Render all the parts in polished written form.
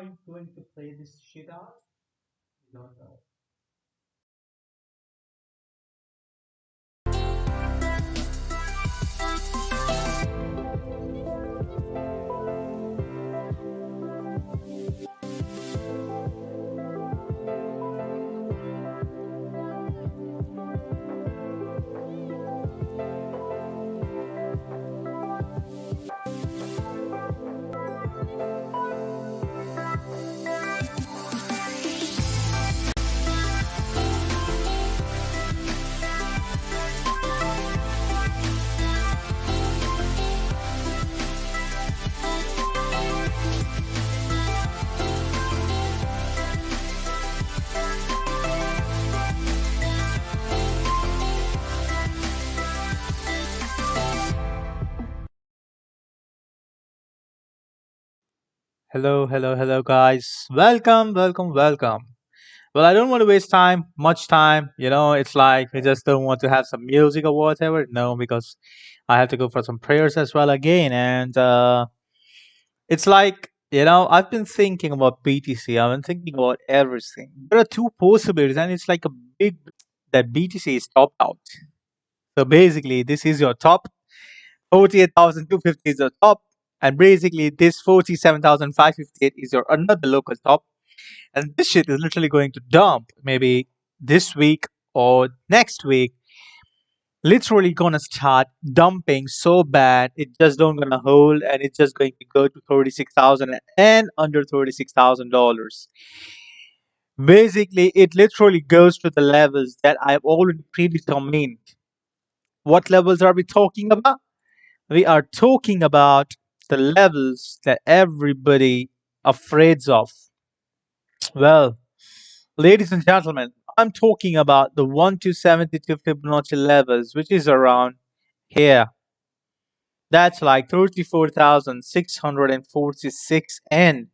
are you going to play this shit out? You don't know. Hello, hello, hello, guys. Welcome, welcome, welcome. Well, I don't want to waste much time. It's like I just don't want to have some music or whatever. No, because I have to go for some prayers as well again. And it's like, I've been thinking about BTC. I've been thinking about everything. There are two possibilities, and it's like a big that BTC is topped out. So basically, this is your top. 48,250 is your top. And basically, this 47,558 is your another local top. And this shit is literally going to dump maybe this week or next week. Literally gonna start dumping so bad it just don't gonna hold, and it's just going to go to 36,000 and under $36,000. Basically, it literally goes to the levels that I've already predetermined. What levels are we talking about? We are talking about the levels that everybody afraid of. Well, ladies and gentlemen, I'm talking about the 1 to 72 Fibonacci levels, which is around here. That's like 34,646 N.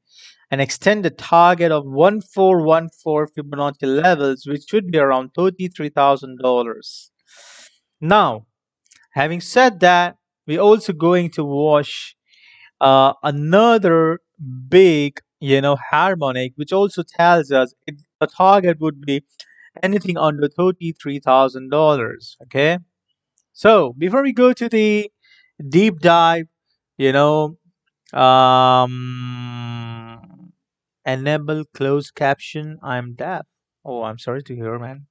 An extended target of 1414 Fibonacci levels, which should be around $33,000. Now, having said that, we're also going to watch another big, harmonic, which also tells us the target would be anything under $33,000. Okay. So before we go to the deep dive, you know, um, enable closed caption. I'm deaf. Oh, I'm sorry to hear, man.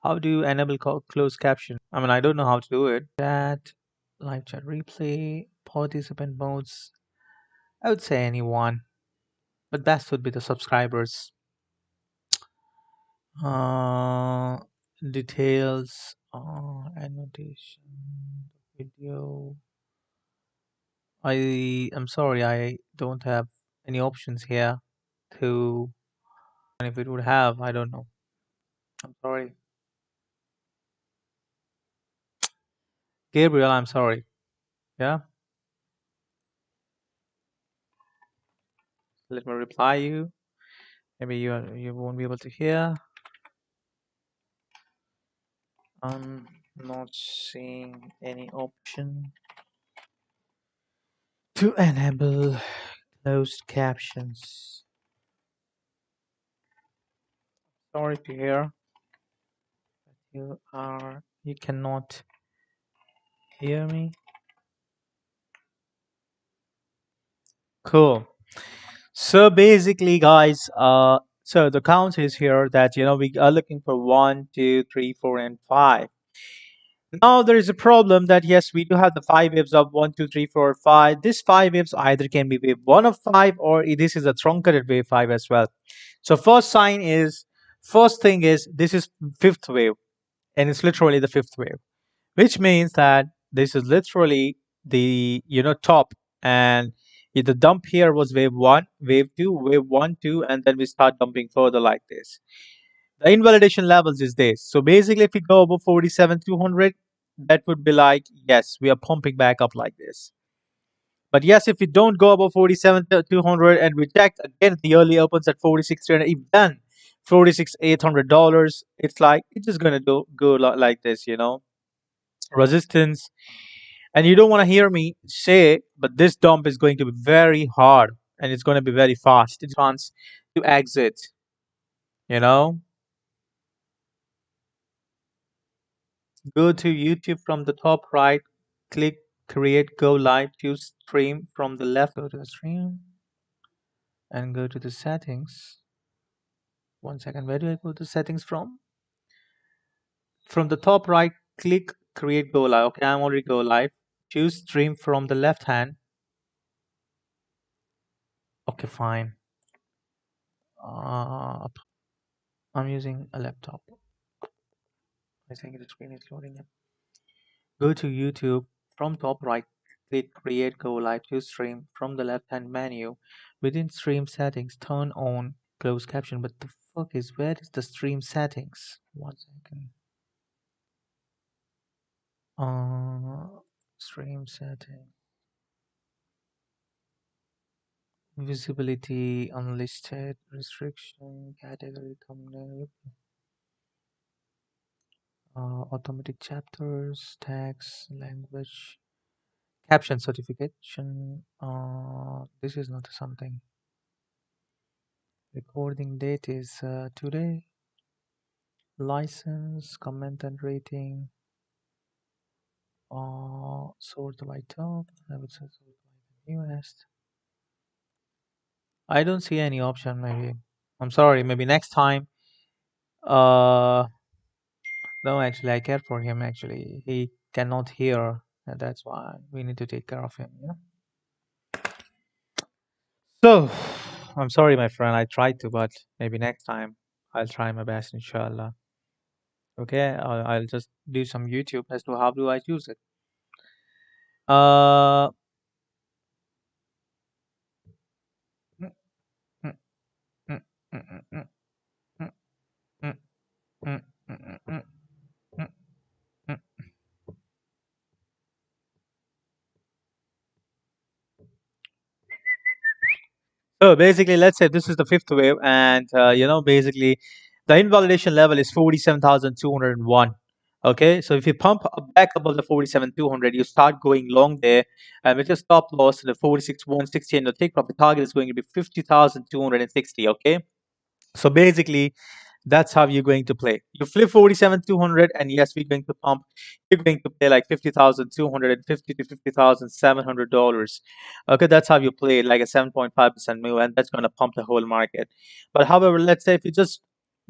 How do you enable closed caption? I mean, I don't know how to do it. Chat, live chat replay, participant modes. I would say anyone, but best would be the subscribers. Uh, Details, annotation, video. I'm sorry, I don't have any options here to, and if it would have, I don't know. I'm sorry. Gabriel, I'm sorry. Yeah, let me reply you. Maybe you won't be able to hear. I'm not seeing any option to enable closed captions. Sorry to hear you cannot hear me. Cool. So basically, guys, so the count is here that we are looking for 1, 2, 3, 4, and 5. Now there is a problem that yes, we do have the 5 waves of 1, 2, 3, 4, 5. This 5 waves either can be wave 1 of 5, or this is a truncated wave 5 as well. So first thing is this is fifth wave, and it's literally the fifth wave, which means that this is literally the top, and the dump here was wave 1, wave 2, wave 1, 2, and then we start dumping further like this. The invalidation levels is this. So basically, if we go above 47,200, that would be like, yes, we are pumping back up like this. But yes, if we don't go above 47,200 and reject again, the early opens at 46,300, even $46,800, it's like it's just gonna go like this, resistance. And you don't want to hear me say, but this dump is going to be very hard. and it's going to be very fast. It wants to exit, you know. Go to YouTube from the top right, click create go live, choose stream from the left, go to the stream and go to the settings. One second, where do I go to settings from? From the top right, click create go live. Okay, I'm already go live. Choose stream from the left hand. Okay, fine. I'm using a laptop. I think the screen is loading up. Go to YouTube from top right, click create go live to stream from the left hand menu. Within stream settings, turn on closed caption. But the fuck is where is the stream settings? One second. Stream setting. Visibility, unlisted, restriction, category, thumbnail, automatic chapters, tags, language, caption certification. This is not something. Recording date is today. License, comment and rating. Sort by top. I would say sort by the newest. I don't see any option. Maybe I'm sorry. Maybe next time. Uh, no, actually, I care for him. Actually, he cannot hear, and that's why we need to take care of him. Yeah. So, I'm sorry, my friend. I tried to, but maybe next time I'll try my best, inshallah. Okay, I'll just do some YouTube as to how do I use it. Uh, mm, mm, mm, mm, mm, mm, mm, mm, mm, mm, mm, mm, mm. So basically, let's say this is the fifth wave, and basically, the invalidation level is 47,201. Okay, so if you pump back above the 47,200, you start going long there, and with your stop loss, the 46,160, and the take profit target is going to be 50,260. Okay, so basically, that's how you're going to play. You flip 47,200, and yes, we're going to pump. You're going to pay like 50,250 to $50,700. Okay, that's how you play it, like a 7.5% move, and that's going to pump the whole market. But however, let's say if you just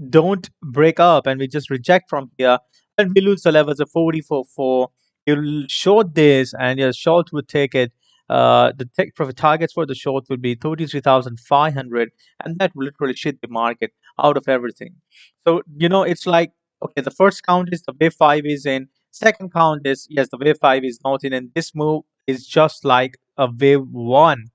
don't break up and we just reject from here, and we lose the levels of 44.4, you'll short this, and your short would take it. The take profit targets for the short would be 33,500, and that will literally shit the market out of everything. So, it's like, okay, the first count is the wave 5 is in. Second count is, yes, the wave 5 is not in. And this move is just like a wave 1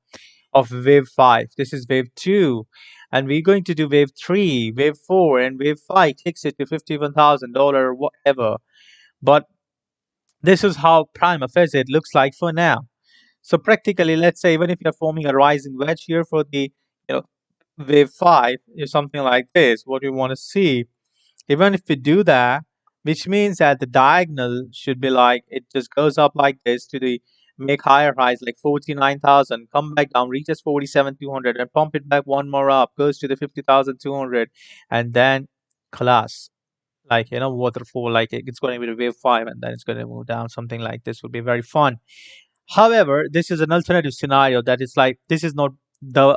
of wave 5. This is wave 2. And we're going to do wave 3, wave 4, and wave 5 takes it to $51,000, whatever. But this is how prime affairs it looks like for now. So practically, let's say even if you're forming a rising wedge here for the you know wave 5 is something like this, what we want to see, even if we do that, which means that the diagonal should be like it just goes up like this to the make higher highs like 49,000, come back down, reaches 47,200, and pump it back one more up, goes to the 50,200, and then collapse like waterfall, like it's going to be the wave 5, and then it's going to move down. Something like this would be very fun. However, this is an alternative scenario that is like this is not the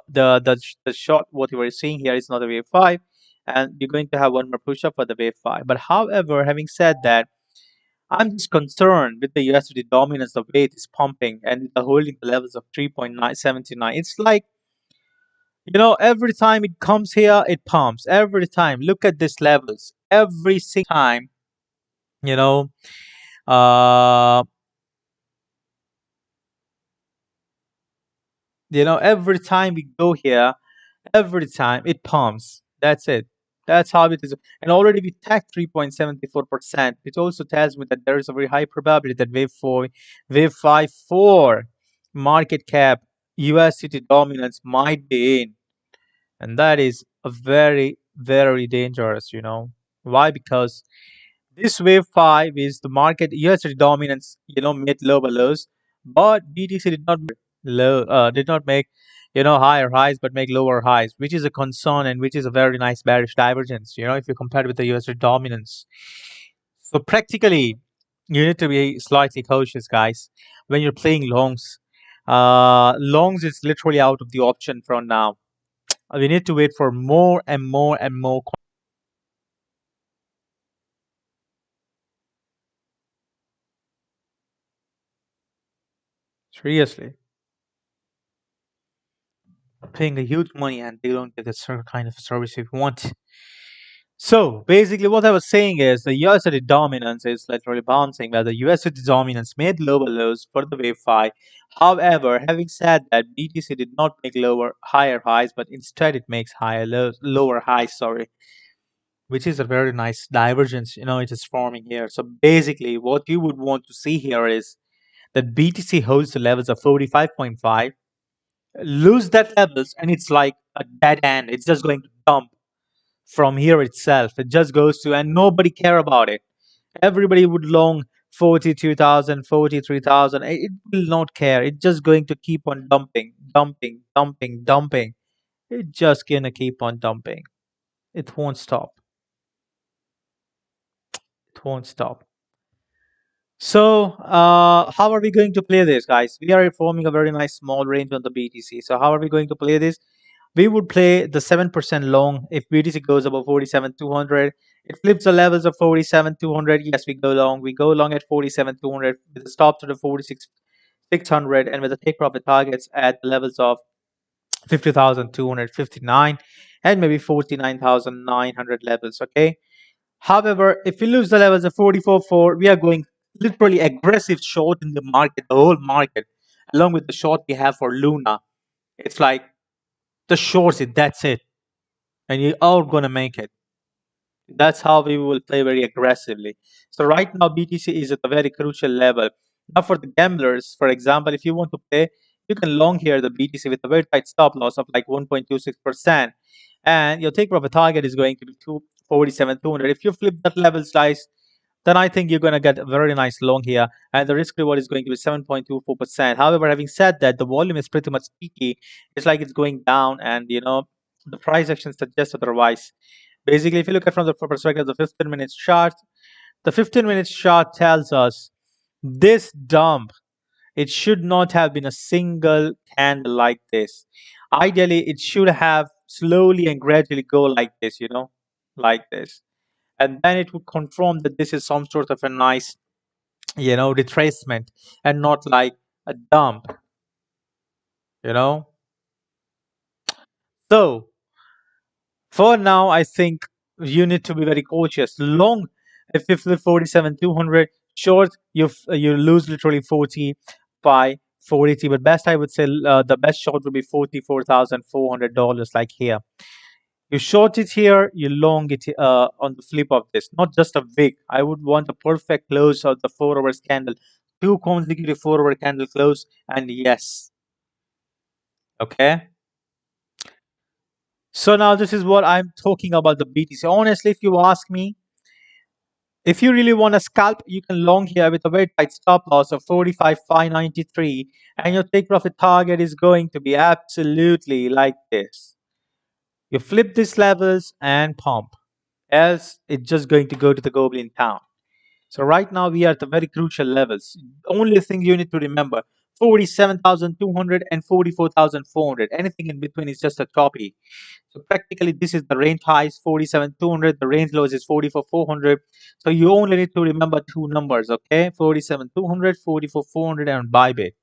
shot what you were seeing here is not a wave 5, and you're going to have one more push up for the wave 5. But however, having said that, I'm just concerned with the USD dominance, the way it is pumping and the holding the levels of 3.979. It's like every time it comes here, it pumps. Every time, look at these levels. Every single time, you know, uh, every time we go here. Every time it pumps. That's it. That's how it is. And already we tagged 3.74%, which also tells me that there is a very high probability that wave 5 4 market cap USDT dominance might be in. And that is a very, very dangerous. Why? Because this wave 5 is the market USDT dominance, mid lower lows, but BTC did not low did not make higher highs but make lower highs, which is a concern and which is a very nice bearish divergence, if you compare it with the USD dominance. So practically, you need to be slightly cautious, guys, when you're playing longs. Longs is literally out of the option from now. We need to wait for more and more and more. Seriously, paying a huge money and they don't get the certain kind of service we want. So basically, what I was saying is the USD dominance is literally bouncing, where the USD dominance made lower lows for the wave 5. However, having said that, BTC did not make lower higher highs, but instead it makes higher lows, lower highs. Sorry, which is a very nice divergence. It is forming here. So basically, what you would want to see here is that BTC holds the levels of 45.5, lose that levels, and it's like a dead end. It's just going to dump from here itself. It just goes to, and nobody care about it. Everybody would long 42,000, 43,000. It will not care. It's just going to keep on dumping, dumping, dumping, dumping. It's just gonna keep on dumping. It won't stop. It won't stop. So, how are we going to play this, guys? We are forming a very nice small range on the BTC. So, how are we going to play this? We would play the 7% long if BTC goes above 47,200. It flips the levels of 47,200. Yes, we go long. We go long at 47,200 with a stop to the 46,600 and with the take profit targets at the levels of 50,259 and maybe 49,900 levels. Okay. However, if we lose the levels of 44.4, we are going literally aggressive short in the market, the whole market, along with the short we have for Luna. It's like the shorts it, that's it. And you are gonna make it. That's how we will play very aggressively. So right now BTC is at a very crucial level. Now for the gamblers, for example, if you want to play, you can long here the BTC with a very tight stop loss of like 1.26%. And your take profit target is going to be 247,200. If you flip that level size, then I think you're going to get a very nice long here. And the risk reward is going to be 7.24%. However, having said that, the volume is pretty much peaky. It's like it's going down, and the price action suggests otherwise. Basically, if you look at from the perspective of the 15 minutes chart, the 15 minutes chart tells us this dump, it should not have been a single candle like this. Ideally, it should have slowly and gradually go like this, like this. And then it would confirm that this is some sort of a nice, retracement and not like a dump, you know. So for now, I think you need to be very cautious. Long, if you flip 47,200, short, you lose literally 40 by 480. But best, I would say the best short would be $44,400, like here. You short it here, you long it on the flip of this, not just a wick. I would want a perfect close of the 4 hours candle, two consecutive 4 hour candle close, and yes, okay. So now this is what I'm talking about the BTC. Honestly, if you ask me, if you really want to scalp, you can long here with a very tight stop loss of 45,593, and your take profit target is going to be absolutely like this. You flip these levels and pump, else it's just going to go to the Goblin Town. So right now we are at the very crucial levels. Only thing you need to remember, 47,200 and 44,400. Anything in between is just a copy. So practically this is the range highs 47,200, the range lows is 44,400. So you only need to remember two numbers, okay? 47,200, 44,400 and Bybit.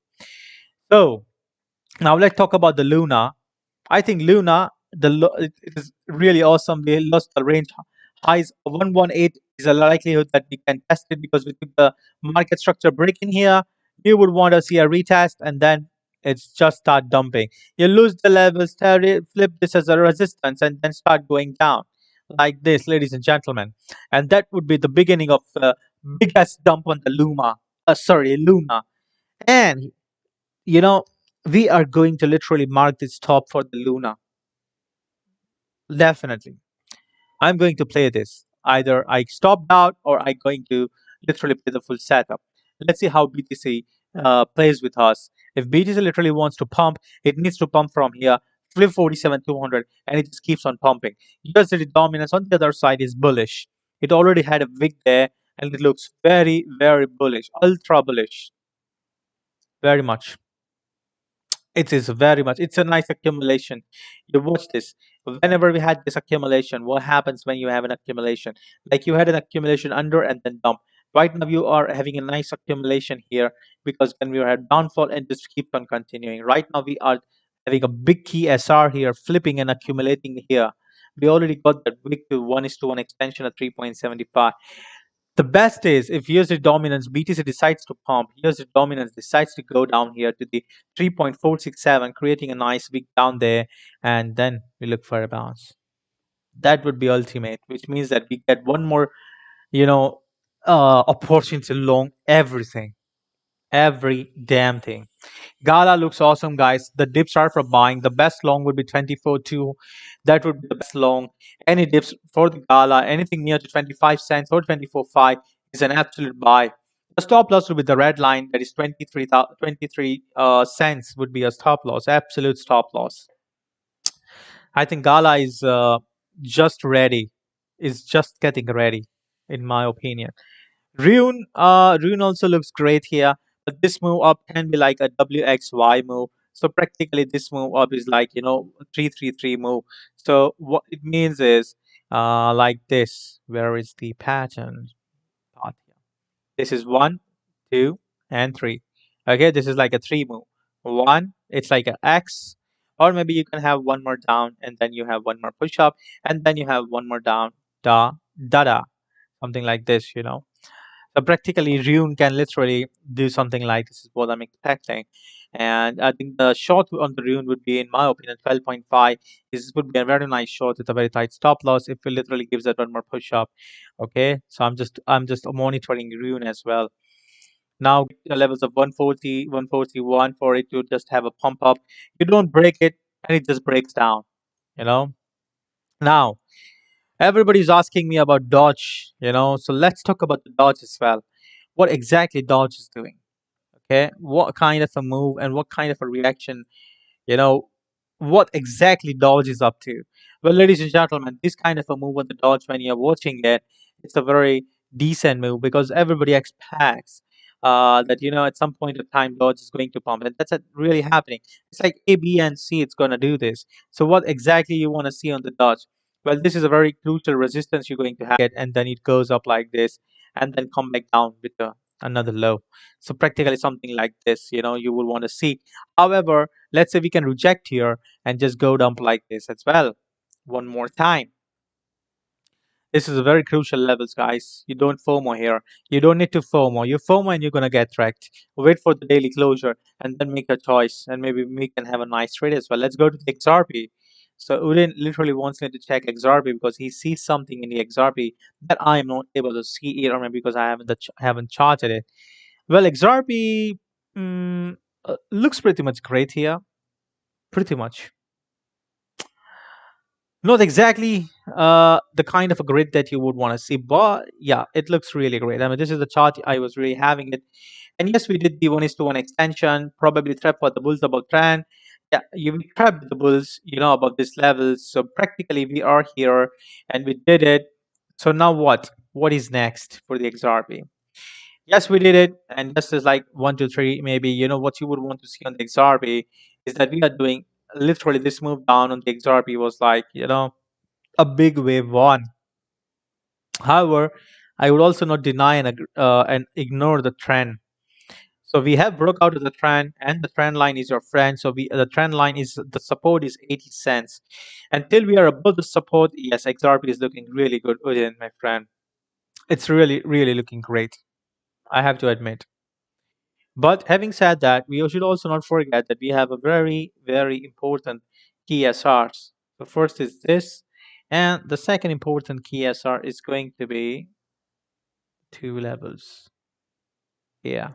So now let's talk about the Luna. I think Luna, it is really awesome. We lost the range highs of 118 is a likelihood that we can test it because we took the market structure break in here. You would want to see a retest and then it's just start dumping. You lose the levels, flip this as a resistance and then start going down like this, ladies and gentlemen. And that would be the beginning of the biggest dump on the Luna. And you know, we are going to literally mark this top for the Luna. Definitely. I'm going to play this. Either I stopped out or I'm going to literally play the full setup. Let's see how BTC plays with us If BTC literally wants to pump, it needs to pump from here, flip 47,200, and it just keeps on pumping. USD dominance on the other side is bullish. It already had a wick there, and it looks very, very bullish, ultra bullish, very much. It is very much. It's a nice accumulation. You watch this. Whenever we had this accumulation, what happens when you have an accumulation? Like you had an accumulation under and then dump. Right now you are having a nice accumulation here because when we had downfall and just keep on continuing. Right now we are having a big key SR here, flipping and accumulating here. We already got that big to 1:1 extension at 3.75. The best is if USD dominance BTC decides to pump, USD dominance decides to go down here to the 3.467, creating a nice wick down there, and then we look for a bounce. That would be ultimate, which means that we get one more, you know, opportunity to long everything, every damn thing. Gala looks awesome, guys. The dips are for buying. The best long would be 24.2. That would be the best long. Any dips for the Gala, anything near to 25 cents or 24.5 is an absolute buy. The stop loss would be the red line, that is 23 cents would be a stop loss, absolute stop loss. I think Gala is just ready, is just getting ready, in my opinion. Rune also looks great here, but this move up can be like a WXY move. So practically, this move up is like 333 move. So what it means is like this. Where is the pattern? Part here. This is one, two, and three. Okay, this is like a three move. One, it's like an X, or maybe you can have one more down, and then you have one more push up, and then you have one more down, da, something like this. So practically, Rune can literally do something like this is what I'm expecting. And I think the short on the Rune would be, in my opinion, 12.5 is would be a very nice short with a very tight stop loss if it literally gives that one more push up. Okay, so I'm just monitoring Rune as well. Now the levels of 140, 141 for it to just have a pump up. You don't break it and it just breaks down. You know. Now everybody's asking me about Dodge. So let's talk about the Dodge as well. What exactly Dodge is doing? Okay, what kind of a move and what kind of a reaction, you know, what exactly Dodge is up to. Well, ladies and gentlemen, this kind of a move on the Dodge, when you're watching it, it's a very decent move because everybody expects that at some point of time Dodge is going to pump, and that's really happening. It's like A, B, and C. It's gonna do this. So what exactly you want to see on the Dodge? Well, this is a very crucial resistance you're going to have, and then it goes up like this, and then come back down with another low. So practically something like this, you would want to see. However, let's say we can reject here and just go dump like this as well. One more time. This is a very crucial levels, guys. You don't FOMO here. You don't need to FOMO. You FOMO and you're gonna get wrecked. Wait for the daily closure and then make a choice. And maybe we can have a nice trade as well. Let's go to the XRP. So Udin literally wants me to check XRP because he sees something in the XRP that I am not able to see here, or maybe because I haven't charted it. Well, XRP looks pretty much great here. Pretty much. Not exactly the kind of a grid that you would want to see, but yeah, it looks really great. I mean, this is the chart I was really having it. And yes, we did the 1:1 extension, probably trap for the bulls above trend. Yeah, you trap the bulls, above this level. So practically we are here and we did it. So now what? What is next for the XRP? Yes, we did it. And this is like one, two, three, maybe, what you would want to see on the XRP is that we are doing literally this move down on the XRP was like, a big wave one. However, I would also not deny and ignore the trend. So we have broke out of the trend, and the trend line is your friend. So the trend line is the support is 80 cents. Until we are above the support, yes, XRP is looking really good, Udin, my friend. It's really, really looking great. I have to admit. But having said that, we should also not forget that we have a very, very important key SRs. The first is this, and the second important key SR is going to be two levels. Yeah,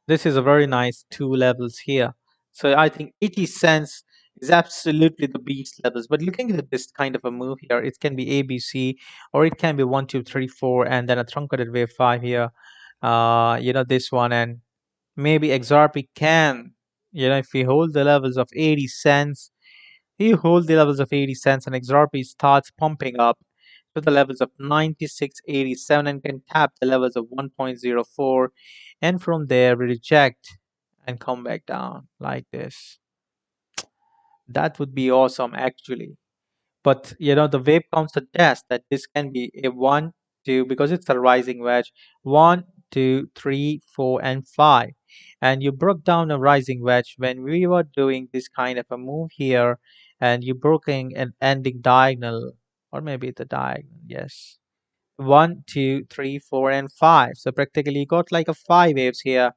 this is a very nice two levels here. So I think 80 cents is absolutely the beast levels. But looking at this kind of a move here, it can be ABC or it can be one, two, three, four, and then a truncated wave five here. This one and Maybe XRP can, if we hold the levels of 80 cents, you hold the levels of 80 cents and XRP starts pumping up to the levels of 96.87 and can tap the levels of 1.04, and from there we reject and come back down like this. That would be awesome actually. But the wave counts suggest that this can be a one, two, because it's a rising wedge. One, two, three, four, and five. And you broke down a rising wedge when we were doing this kind of a move here, and you broken an ending diagonal, or maybe the diagonal, yes. One, two, three, four, and five. So practically you got like a five waves here,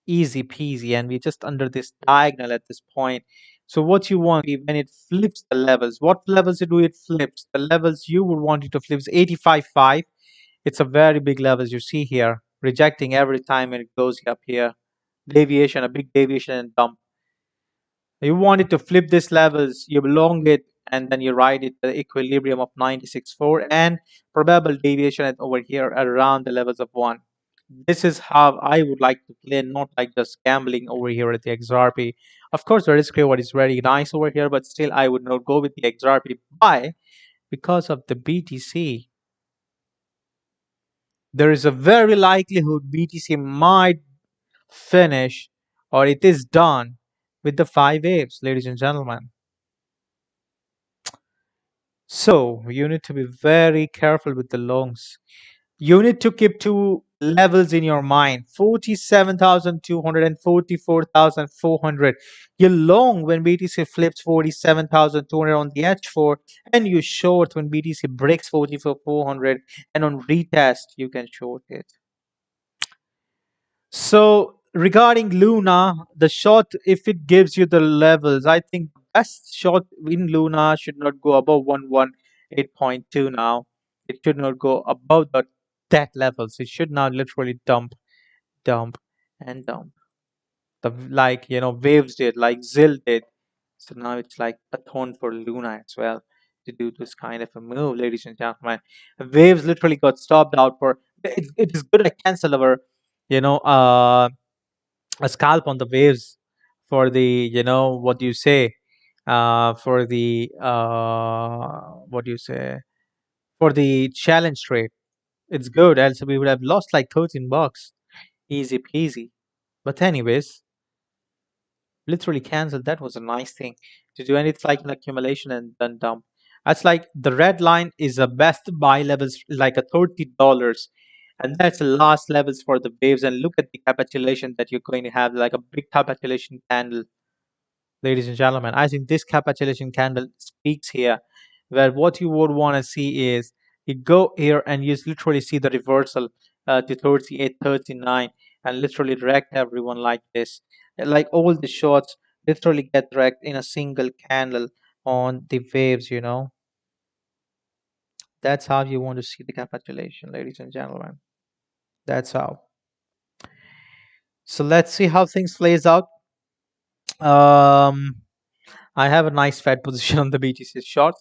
easy peasy, and we're just under this diagonal at this point. So what you want when it flips the levels, what levels it do it flips? The levels you would want it to flip is 85.5. It's a very big levels you see here, rejecting every time when it goes up here. Deviation, a big deviation and dump. You want it to flip these levels, you long it, and then you ride it the equilibrium of 96.4 and probable deviation at over here around the levels of 1. This is how I would like to play, not like just gambling over here at the XRP. Of course, the risk reward is very nice over here, but still, I would not go with the XRP. Why? Because of the BTC. There is a very likelihood BTC might finish, or it is done with the 5 waves, ladies and gentlemen. So you need to be very careful with the longs. You need to keep two levels in your mind: 47,200 and 44,400. You long when BTC flips 47,200 on the H4, and you short when BTC breaks 44,400, and on retest, you can short it. So regarding Luna, the short, if it gives you the levels, I think best short in Luna should not go above 118.2 now. It should not go above that levels. It should now literally dump, dump, and dump. Like waves did, like Zill did. So now it's like a tone for Luna as well to do this kind of a move, ladies and gentlemen. Waves literally got stopped out for it is good. I cancel our you know a scalp on the waves for the what do you say for the what do you say for the challenge trade. It's good, else we would have lost like 13 bucks, easy peasy. But anyways, literally canceled. That was a nice thing to do, and it's like an accumulation and then dump. That's like the red line is the best buy levels, like a $30, and that's the last levels for the waves. And look at the capitulation that you're going to have, like a big capitulation candle, ladies and gentlemen. I think this capitulation candle speaks here, where what you would want to see is you go here and you literally see the reversal to 38.39 and literally wreck everyone like this. Like all the shots literally get wrecked in a single candle on the waves. That's how you want to see the capitulation, ladies and gentlemen. That's how. So let's see how things plays out. Um, I have a nice fat position on the BTC short.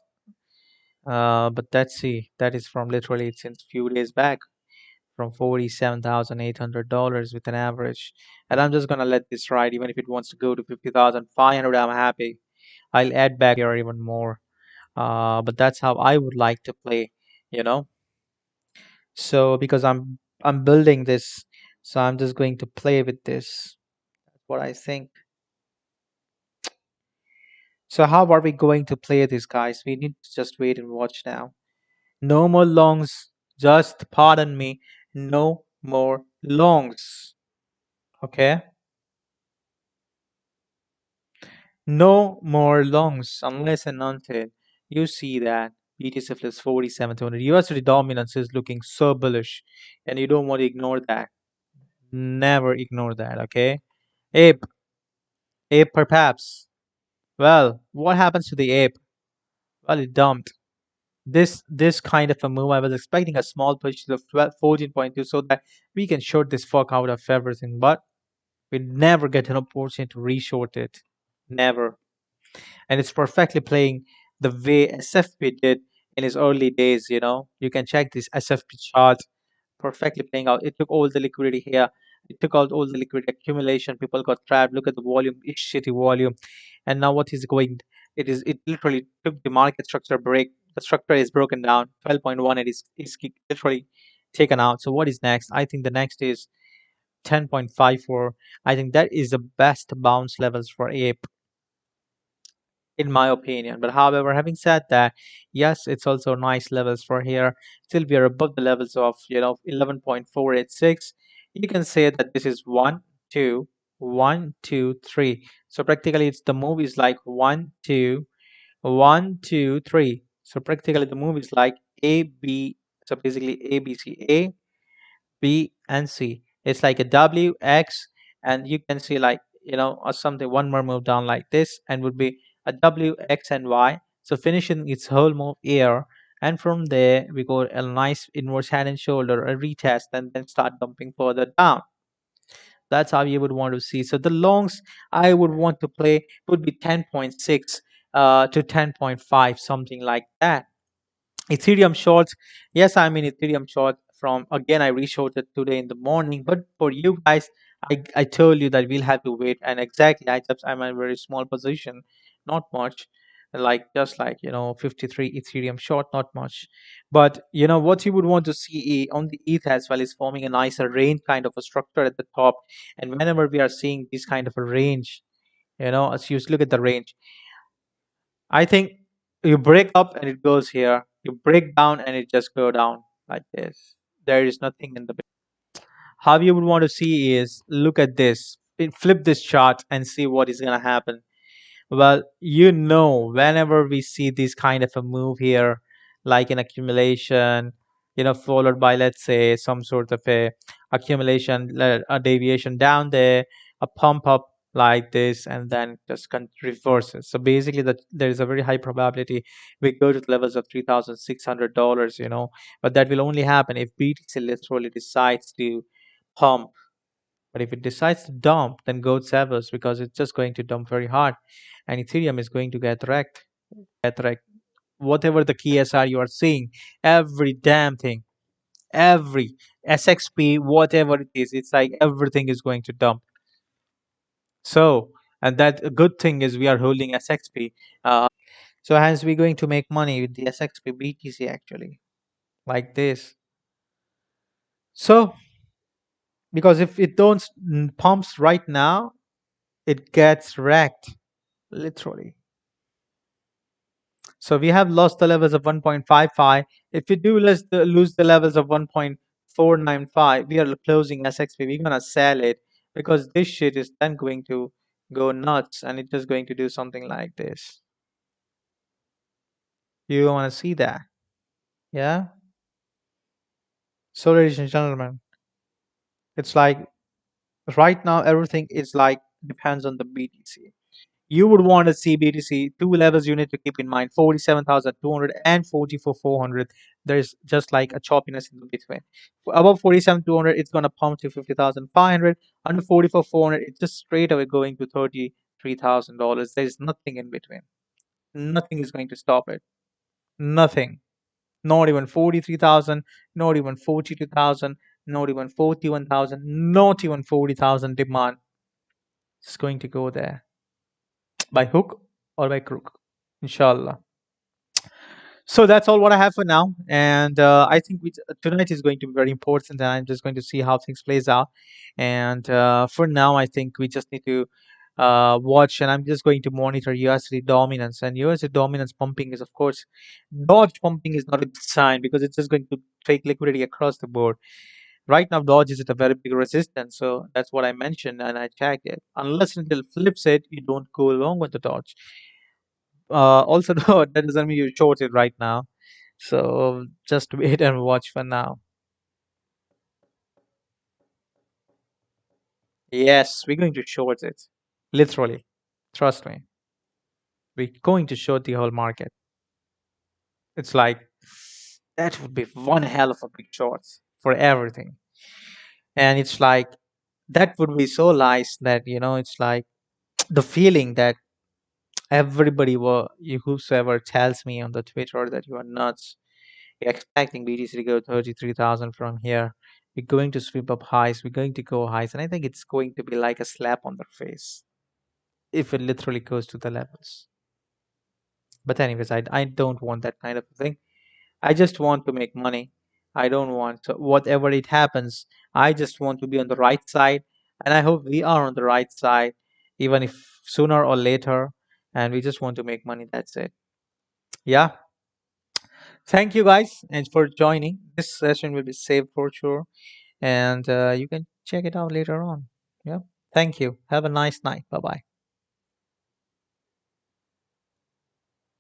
But let's see. That is from literally since few days back, from $47,800 with an average. And I'm just gonna let this ride, even if it wants to go to 50,500. I'm happy. I'll add back here even more. But that's how I would like to play. You know. So because I'm building this, so I'm just going to play with this. That's what I think. So how are we going to play this, guys? We need to just wait and watch now. No more longs. Just pardon me. No more longs. Okay? No more longs unless and until you see that BTC plus 47,200. USD dominance is looking so bullish, and you don't want to ignore that. Never ignore that. Okay? Ape. Ape perhaps. Well, what happens to the ape? Well, it dumped. This kind of a move, I was expecting a small push of 12, 14.2 so that we can short this fuck out of everything, but we never get an opportunity to reshort it. Never. And it's perfectly playing the way SFP did in his early days. You can check this SFP chart, perfectly playing out. It took all the liquidity here. it took out all the liquidity accumulation. People got trapped. Look at the volume, each shitty volume, and now what is going? It literally took the market structure break. The structure is broken down. 12.1. It is literally taken out. So what is next? I think the next is 10.54. I think that is the best bounce levels for ape in my opinion. But however, having said that, yes, it's also nice levels for here. Still, we are above the levels of 11.486. You can say that this is two, one, two, three. So practically, it's the move is like one, two, one, two, three. So practically, the move is like A, B. So basically, A, B, C, A, B, and C. It's like a W, X, and you can see like, or something, one more move down like this, and would be a W, X, and Y. So finishing its whole move here, and from there we go a nice inverse head and shoulder, a retest, and then start dumping further down. That's how you would want to see. So the longs I would want to play would be 10.6 to 10.5, something like that. Ethereum shorts, yes, I'm in Ethereum short from again. I reshorted today in the morning, but for you guys, I told you that we'll have to wait. And exactly, I'm in a very small position, not much, like just like 53 Ethereum short, not much. But what you would want to see on the ETH as well is forming a nicer range kind of a structure at the top. And whenever we are seeing this kind of a range, as you look at the range, I think you break up and it goes here. You break down and it just go down like this. There is nothing in the bit. How you would want to see is look at this. Flip this chart and see what is gonna happen. Well, whenever we see this kind of a move here, like an accumulation, followed by, let's say, some sort of a accumulation, a deviation down there, a pump up like this, and then just reverses. So basically, that there is a very high probability we go to the levels of $3,600, but that will only happen if BTC literally decides to pump. But if it decides to dump, then goat severs because it's just going to dump very hard, and Ethereum is going to get wrecked. Whatever the key SR you are seeing, every damn thing, every SXP, whatever it is, it's like everything is going to dump. So, and that a good thing is we are holding SXP. So hence we're going to make money with the SXP BTC actually, like this. So because if it don't pumps right now, it gets wrecked literally. So we have lost the levels of 1.55. If we do lose the levels of 1.495, we are closing SXP. We're gonna sell it because this shit is then going to go nuts and it's just going to do something like this. You want to see that? Yeah. So, ladies and gentlemen, it's like right now everything is like depends on the BTC. You would want to see BTC two levels you need to keep in mind 47,200 and 44,400. There's just like a choppiness in the between. Above 47,200, it's going to pump to 50,500. Under 44,400, it's just straight away going to $33,000. There's nothing in between. Nothing is going to stop it. Nothing. Not even 43,000, not even 42,000, not even 41,000, not even 40,000 demand. It's going to go there by hook or by crook. Inshallah. So that's all what I have for now, and I think tonight is going to be very important, and I'm just going to see how things plays out. And for now, I think we just need to watch, and I'm just going to monitor USD dominance. And USD dominance pumping is, of course, Dodge pumping is not a good sign because it's just going to take liquidity across the board. Right now, Dodge is at a very big resistance, so that's what I mentioned, and I checked it. Unless until it flips it, you don't go along with the Dodge. Also, no, that doesn't mean you short it right now. So just wait and watch for now. Yes, we're going to short it. Literally. Trust me. We're going to short the whole market. It's like that would be one hell of a big short for everything. And it's like that would be so nice that it's like the feeling that everybody whosoever tells me on the Twitter that you are nuts, you're expecting BTC to go 33,000 from here. We're going to sweep up highs. We're going to go highs. And I think it's going to be like a slap on the face if it literally goes to the levels. But anyways, I don't want that kind of thing. I just want to make money. I don't want to, whatever it happens. I just want to be on the right side, and I hope we are on the right side, even if sooner or later. And we just want to make money. That's it. Yeah. Thank you guys and for joining. This session will be saved for sure, and you can check it out later on. Yeah. Thank you. Have a nice night. Bye bye.